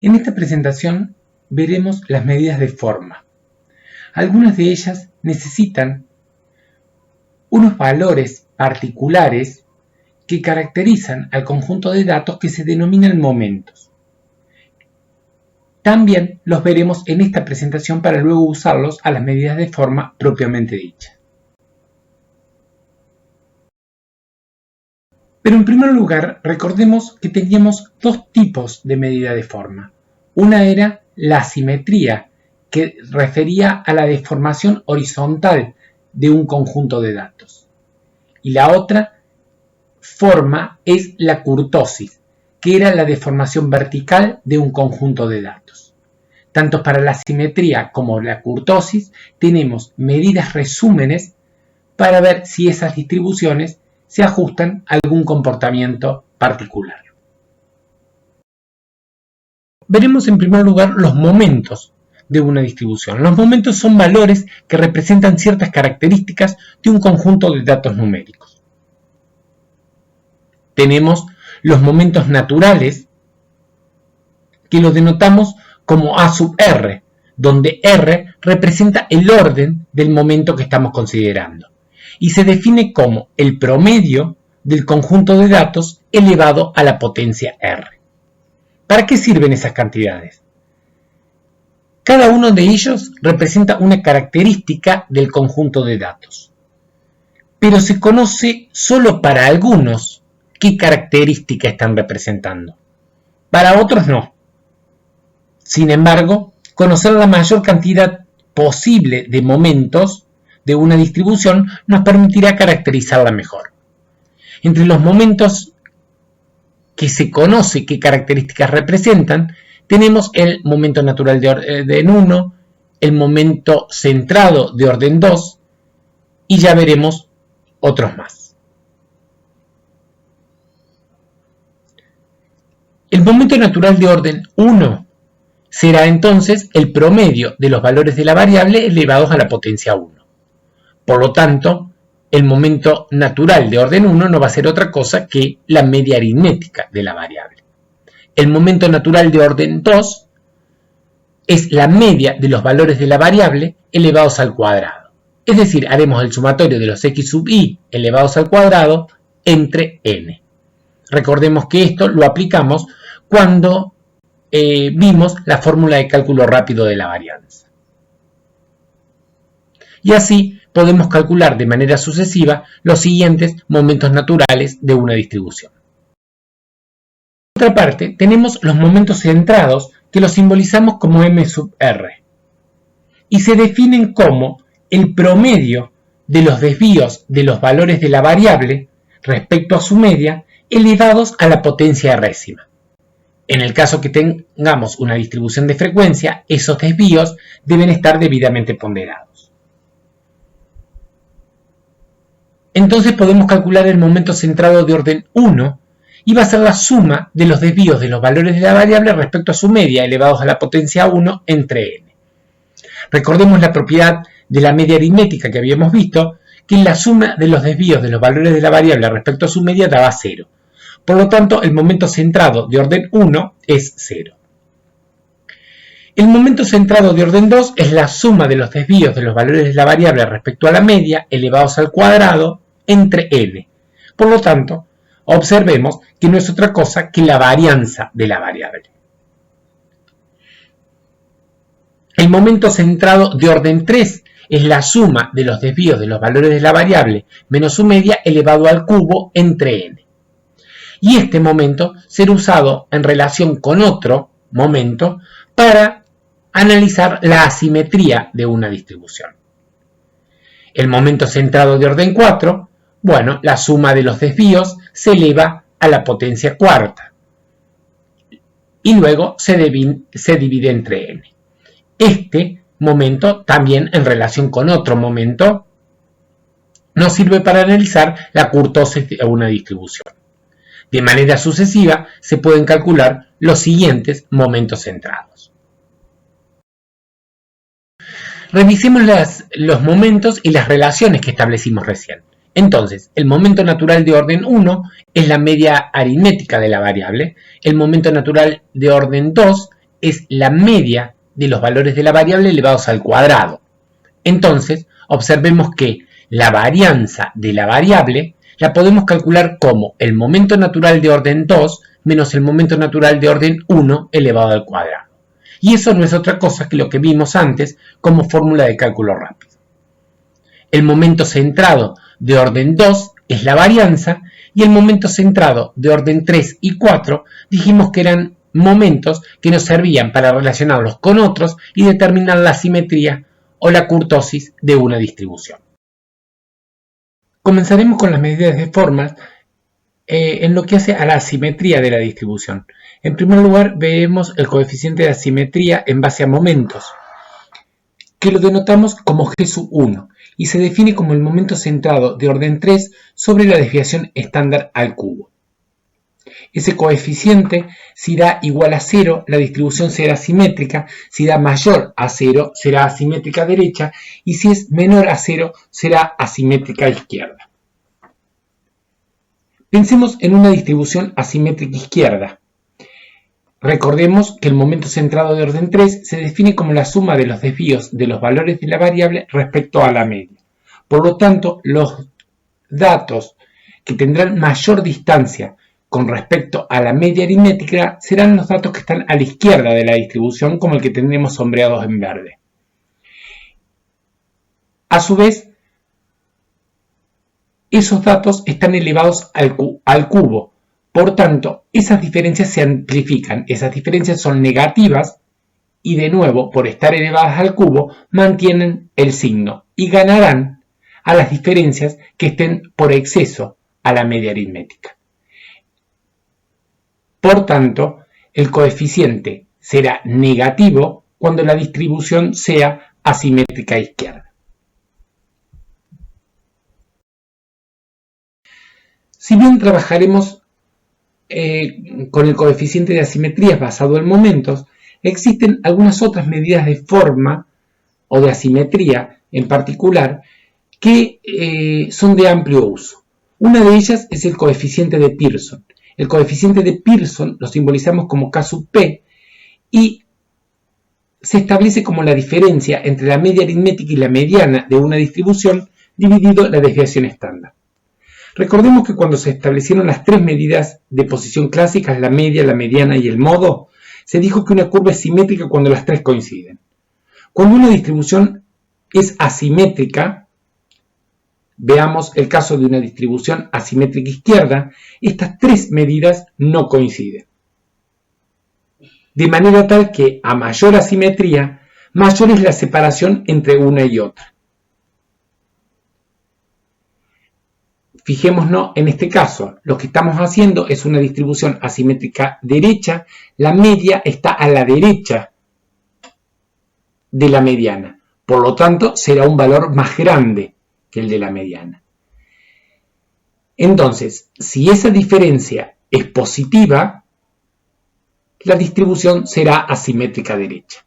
En esta presentación veremos las medidas de forma. Algunas de ellas necesitan unos valores particulares que caracterizan al conjunto de datos que se denominan momentos. También los veremos en esta presentación para luego usarlos a las medidas de forma propiamente dichas. Pero en primer lugar, recordemos que teníamos dos tipos de medida de forma. Una era la asimetría, que refería a la deformación horizontal de un conjunto de datos. Y la otra forma es la kurtosis, que era la deformación vertical de un conjunto de datos. Tanto para la asimetría como la kurtosis tenemos medidas resúmenes para ver si esas distribuciones se ajustan a algún comportamiento particular. Veremos en primer lugar los momentos de una distribución. Los momentos son valores que representan ciertas características de un conjunto de datos numéricos. Tenemos los momentos naturales, que los denotamos como A sub R, donde R representa el orden del momento que estamos considerando, y se define como el promedio del conjunto de datos elevado a la potencia R. ¿Para qué sirven esas cantidades? Cada uno de ellos representa una característica del conjunto de datos, pero se conoce solo para algunos qué característica están representando. Para otros no. Sin embargo, conocer la mayor cantidad posible de momentos de una distribución nos permitirá caracterizarla mejor. Entre los momentos que se conoce qué características representan, tenemos el momento natural de orden 1, el momento centrado de orden 2 y ya veremos otros más. El momento natural de orden 1 será entonces el promedio de los valores de la variable elevados a la potencia 1. Por lo tanto, el momento natural de orden 1 no va a ser otra cosa que la media aritmética de la variable. El momento natural de orden 2 es la media de los valores de la variable elevados al cuadrado. Es decir, haremos el sumatorio de los x sub i elevados al cuadrado entre n. Recordemos que esto lo aplicamos cuando vimos la fórmula de cálculo rápido de la varianza. Y así podemos calcular de manera sucesiva los siguientes momentos naturales de una distribución. Por otra parte, tenemos los momentos centrados que los simbolizamos como m sub r y se definen como el promedio de los desvíos de los valores de la variable respecto a su media elevados a la potencia résima. En el caso que tengamos una distribución de frecuencia, esos desvíos deben estar debidamente ponderados. Entonces podemos calcular el momento centrado de orden 1 y va a ser la suma de los desvíos de los valores de la variable respecto a su media elevados a la potencia 1 entre n. Recordemos la propiedad de la media aritmética que habíamos visto, que la suma de los desvíos de los valores de la variable respecto a su media daba 0. Por lo tanto, el momento centrado de orden 1 es 0. El momento centrado de orden 2 es la suma de los desvíos de los valores de la variable respecto a la media elevados al cuadrado entre n. Por lo tanto, observemos que no es otra cosa que la varianza de la variable. El momento centrado de orden 3 es la suma de los desvíos de los valores de la variable menos su media elevado al cubo entre n. Y este momento será usado en relación con otro momento para analizar la asimetría de una distribución. El momento centrado de orden 4, bueno, la suma de los desvíos se eleva a la potencia cuarta y luego se divide entre n. Este momento, también en relación con otro momento, nos sirve para analizar la kurtosis de una distribución. De manera sucesiva se pueden calcular los siguientes momentos centrados. Revisemos los momentos y las relaciones que establecimos recién. Entonces, el momento natural de orden 1 es la media aritmética de la variable, el momento natural de orden 2 es la media de los valores de la variable elevados al cuadrado. Entonces, observemos que la varianza de la variable la podemos calcular como el momento natural de orden 2 menos el momento natural de orden 1 elevado al cuadrado. Y eso no es otra cosa que lo que vimos antes como fórmula de cálculo rápido. El momento centrado de orden 2 es la varianza y el momento centrado de orden 3 y 4 dijimos que eran momentos que nos servían para relacionarlos con otros y determinar la simetría o la kurtosis de una distribución. Comenzaremos con las medidas de formas en lo que hace a la asimetría de la distribución. En primer lugar, vemos el coeficiente de asimetría en base a momentos, que lo denotamos como G1 y se define como el momento centrado de orden 3 sobre la desviación estándar al cubo. Ese coeficiente, si da igual a 0, la distribución será simétrica; si da mayor a 0, será asimétrica derecha; y si es menor a 0, será asimétrica izquierda. Pensemos en una distribución asimétrica izquierda. Recordemos que el momento centrado de orden 3 se define como la suma de los desvíos de los valores de la variable respecto a la media. Por lo tanto, los datos que tendrán mayor distancia con respecto a la media aritmética serán los datos que están a la izquierda de la distribución, como el que tenemos sombreados en verde. A su vez, esos datos están elevados al cubo. Por tanto, esas diferencias se amplifican, esas diferencias son negativas y de nuevo, por estar elevadas al cubo, mantienen el signo y ganarán a las diferencias que estén por exceso a la media aritmética. Por tanto, el coeficiente será negativo cuando la distribución sea asimétrica a izquierda. Si bien trabajaremos con el coeficiente de asimetría basado en momentos, existen algunas otras medidas de forma o de asimetría en particular que son de amplio uso. Una de ellas es el coeficiente de Pearson. El coeficiente de Pearson lo simbolizamos como K sub P y se establece como la diferencia entre la media aritmética y la mediana de una distribución dividido la desviación estándar. Recordemos que cuando se establecieron las tres medidas de posición clásicas, la media, la mediana y el modo, se dijo que una curva es simétrica cuando las tres coinciden. Cuando una distribución es asimétrica, veamos el caso de una distribución asimétrica izquierda, estas tres medidas no coinciden. De manera tal que a mayor asimetría, mayor es la separación entre una y otra. Fijémonos en este caso, lo que estamos haciendo es una distribución asimétrica derecha, la media está a la derecha de la mediana, por lo tanto será un valor más grande que el de la mediana. Entonces, si esa diferencia es positiva, la distribución será asimétrica derecha.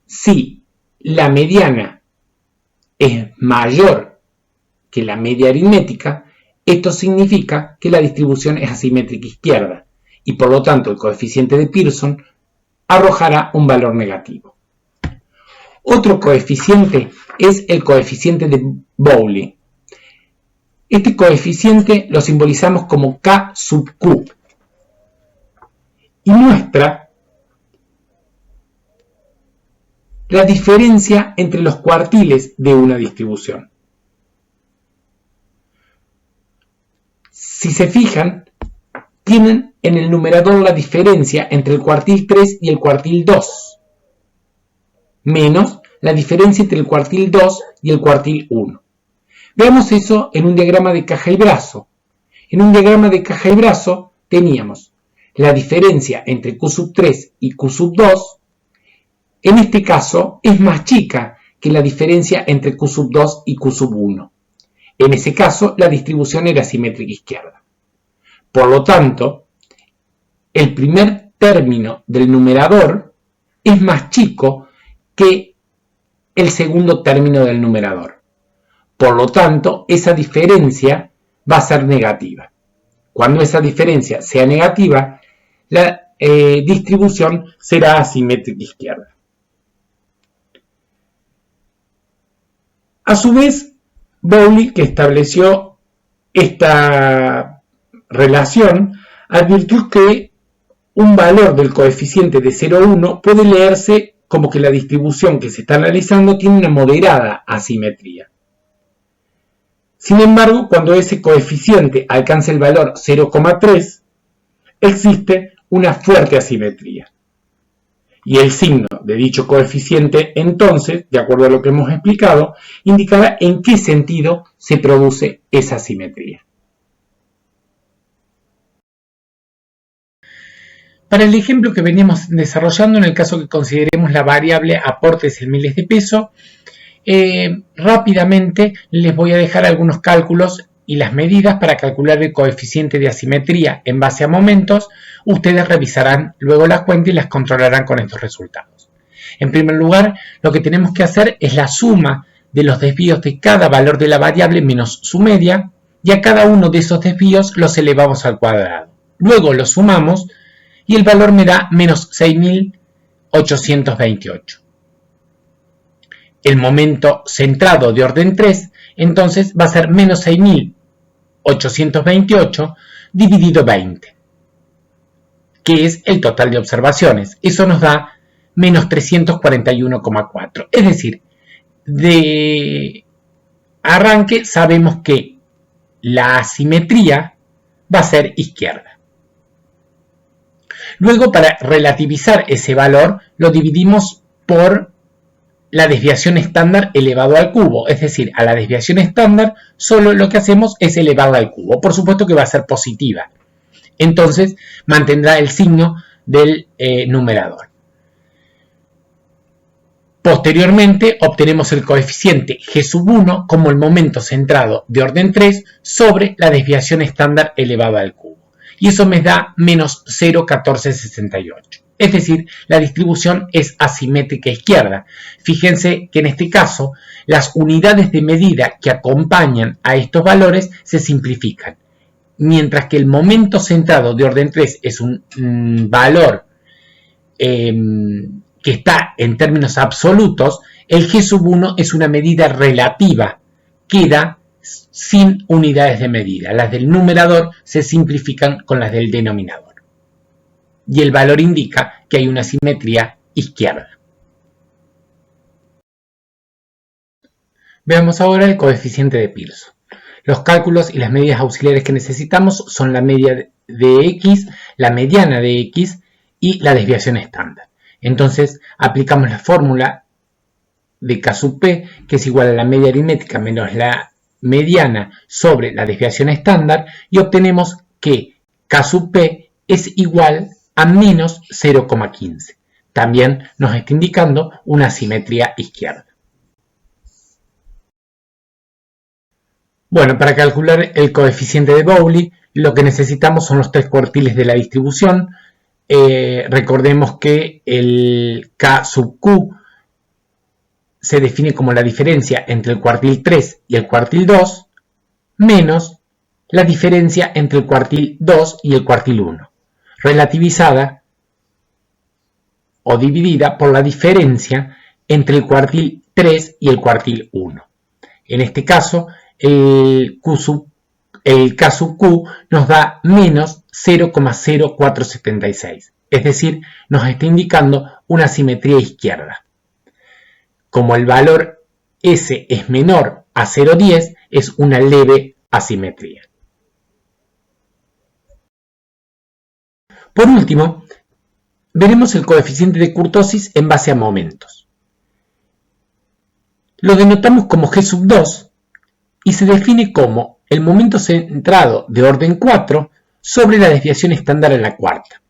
Si la mediana es mayor que la media aritmética, esto significa que la distribución es asimétrica izquierda y por lo tanto el coeficiente de Pearson arrojará un valor negativo. Otro coeficiente es el coeficiente de Bowley. Este coeficiente lo simbolizamos como K sub Q y muestra la diferencia entre los cuartiles de una distribución. Si se fijan, tienen en el numerador la diferencia entre el cuartil 3 y el cuartil 2, menos la diferencia entre el cuartil 2 y el cuartil 1. Veamos eso en un diagrama de caja y brazo. En un diagrama de caja y brazo teníamos la diferencia entre Q sub 3 y Q sub 2. En este caso es más chica que la diferencia entre Q sub 2 y Q sub 1. En ese caso, la distribución era simétrica izquierda. Por lo tanto, el primer término del numerador es más chico que el segundo término del numerador. Por lo tanto, esa diferencia va a ser negativa. Cuando esa diferencia sea negativa, la distribución será asimétrica izquierda. A su vez, Bowley, que estableció esta relación, advirtió que un valor del coeficiente de 0,1 puede leerse como que la distribución que se está analizando tiene una moderada asimetría. Sin embargo, cuando ese coeficiente alcanza el valor 0,3, existe una fuerte asimetría. Y el signo de dicho coeficiente, entonces, de acuerdo a lo que hemos explicado, indicará en qué sentido se produce esa asimetría. Para el ejemplo que venimos desarrollando, en el caso que consideremos la variable aportes en miles de pesos, rápidamente les voy a dejar algunos cálculos y las medidas para calcular el coeficiente de asimetría en base a momentos. Ustedes revisarán luego las cuentas y las controlarán con estos resultados. En primer lugar, lo que tenemos que hacer es la suma de los desvíos de cada valor de la variable menos su media, y a cada uno de esos desvíos los elevamos al cuadrado. Luego los sumamos y el valor me da menos 6.828. El momento centrado de orden 3, entonces va a ser menos 6.828 dividido 20, que es el total de observaciones. Eso nos da menos 341,4. Es decir, de arranque sabemos que la asimetría va a ser izquierda. Luego, para relativizar ese valor, lo dividimos por la desviación estándar elevado al cubo. Es decir, a la desviación estándar solo lo que hacemos es elevarla al cubo. Por supuesto que va a ser positiva. Entonces, mantendrá el signo del numerador. Posteriormente, obtenemos el coeficiente G1 como el momento centrado de orden 3 sobre la desviación estándar elevada al cubo. Y eso me da menos 0,1468. Es decir, la distribución es asimétrica izquierda. Fíjense que en este caso, las unidades de medida que acompañan a estos valores se simplifican. Mientras que el momento centrado de orden 3 es un valor que está en términos absolutos, el G1 es una medida relativa, queda sin unidades de medida. Las del numerador se simplifican con las del denominador. Y el valor indica que hay una simetría izquierda. Veamos ahora el coeficiente de Pearson. Los cálculos y las medidas auxiliares que necesitamos son la media de X, la mediana de X y la desviación estándar. Entonces aplicamos la fórmula de K sub P, que es igual a la media aritmética menos la mediana sobre la desviación estándar, y obtenemos que K sub P es igual a menos 0,15. También nos está indicando una simetría izquierda. Bueno, para calcular el coeficiente de Bowley, lo que necesitamos son los tres cuartiles de la distribución. Recordemos que el K sub Q se define como la diferencia entre el cuartil 3 y el cuartil 2, menos la diferencia entre el cuartil 2 y el cuartil 1, relativizada o dividida por la diferencia entre el cuartil 3 y el cuartil 1. En este caso, el K sub Q nos da menos 0,0476, es decir, nos está indicando una simetría izquierda. Como el valor S es menor a 0,10, es una leve asimetría. Por último, veremos el coeficiente de kurtosis en base a momentos. Lo denotamos como G sub 2 y se define como el momento centrado de orden 4 sobre la desviación estándar en la cuarta.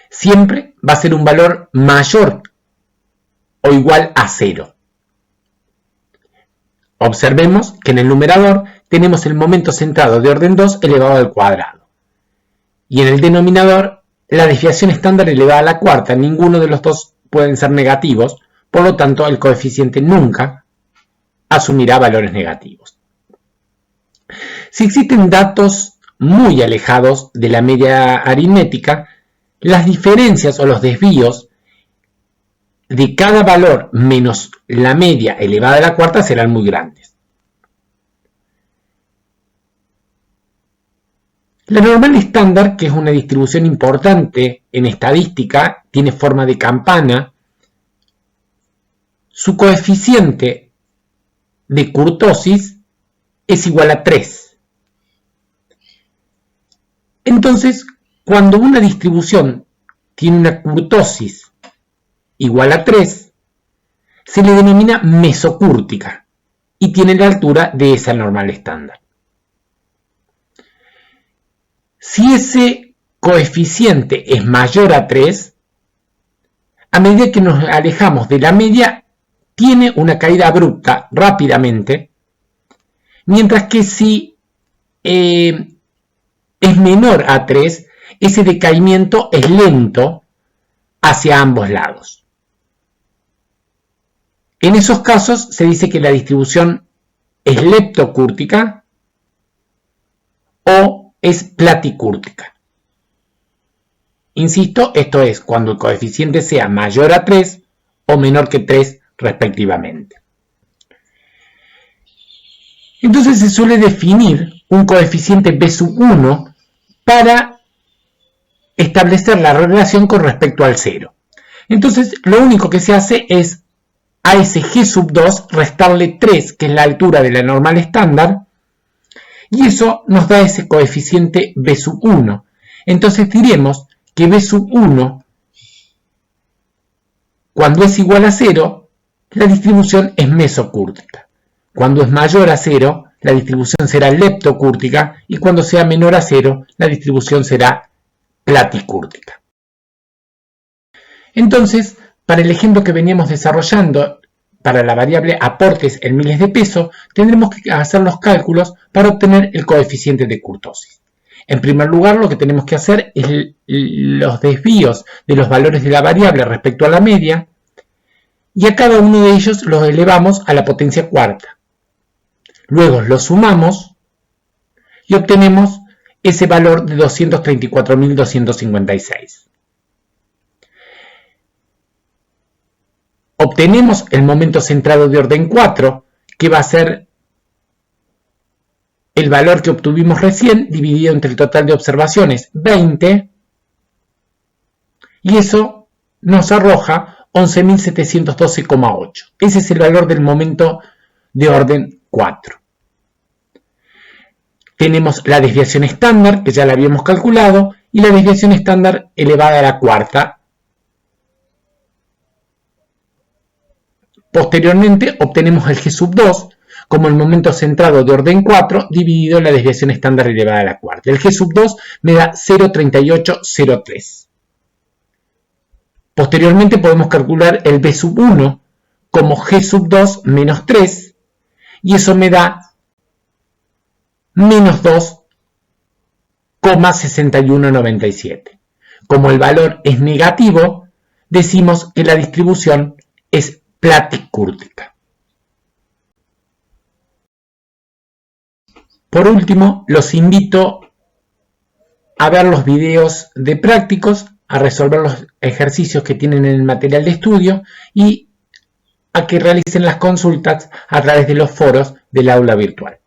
Siempre va a ser un valor mayor o igual a 0. Observemos que en el numerador tenemos el momento centrado de orden 2 elevado al cuadrado. Y en el denominador, la desviación estándar elevada a la cuarta. Ninguno de los dos pueden ser negativos, por lo tanto el coeficiente nunca asumirá valores negativos. Si existen datos muy alejados de la media aritmética, las diferencias o los desvíos de cada valor menos la media elevada a la cuarta serán muy grandes. La normal estándar, que es una distribución importante en estadística, tiene forma de campana. Su coeficiente de kurtosis es igual a 3. Entonces, cuando una distribución tiene una kurtosis igual a 3, se le denomina mesocúrtica y tiene la altura de esa normal estándar. Si ese coeficiente es mayor a 3, a medida que nos alejamos de la media, tiene una caída abrupta rápidamente, mientras que si es menor a 3, ese decaimiento es lento hacia ambos lados. En esos casos se dice que la distribución es leptocúrtica o es platicúrtica. Insisto, esto es cuando el coeficiente sea mayor a 3 o menor que 3 respectivamente. Entonces se suele definir un coeficiente B1 para establecer la relación con respecto al 0. Entonces lo único que se hace es a ese G2 restarle 3, que es la altura de la normal estándar, y eso nos da ese coeficiente B1. Entonces diremos que B1, cuando es igual a 0, la distribución es mesocúrtica. Cuando es mayor a 0, la distribución será leptocúrtica, y cuando sea menor a 0, la distribución será platicúrtica. Entonces, para el ejemplo que veníamos desarrollando, para la variable aportes en miles de pesos, tendremos que hacer los cálculos para obtener el coeficiente de kurtosis. En primer lugar, lo que tenemos que hacer es los desvíos de los valores de la variable respecto a la media, y a cada uno de ellos los elevamos a la potencia cuarta. Luego los sumamos y obtenemos ese valor de 234.256. Obtenemos el momento centrado de orden 4, que va a ser el valor que obtuvimos recién dividido entre el total de observaciones, 20, y eso nos arroja 11.712,8. Ese es el valor del momento de orden 4. Tenemos la desviación estándar, que ya la habíamos calculado, y la desviación estándar elevada a la cuarta. Posteriormente obtenemos el G2 como el momento centrado de orden 4 dividido en la desviación estándar elevada a la cuarta. El G2 me da 0,3803. Posteriormente podemos calcular el B1 como G2 menos 3, y eso me da menos 2,6197. Como el valor es negativo, decimos que la distribución es platicúrtica. Por último, los invito a ver los videos de prácticos, a resolver los ejercicios que tienen en el material de estudio y a que realicen las consultas a través de los foros del aula virtual.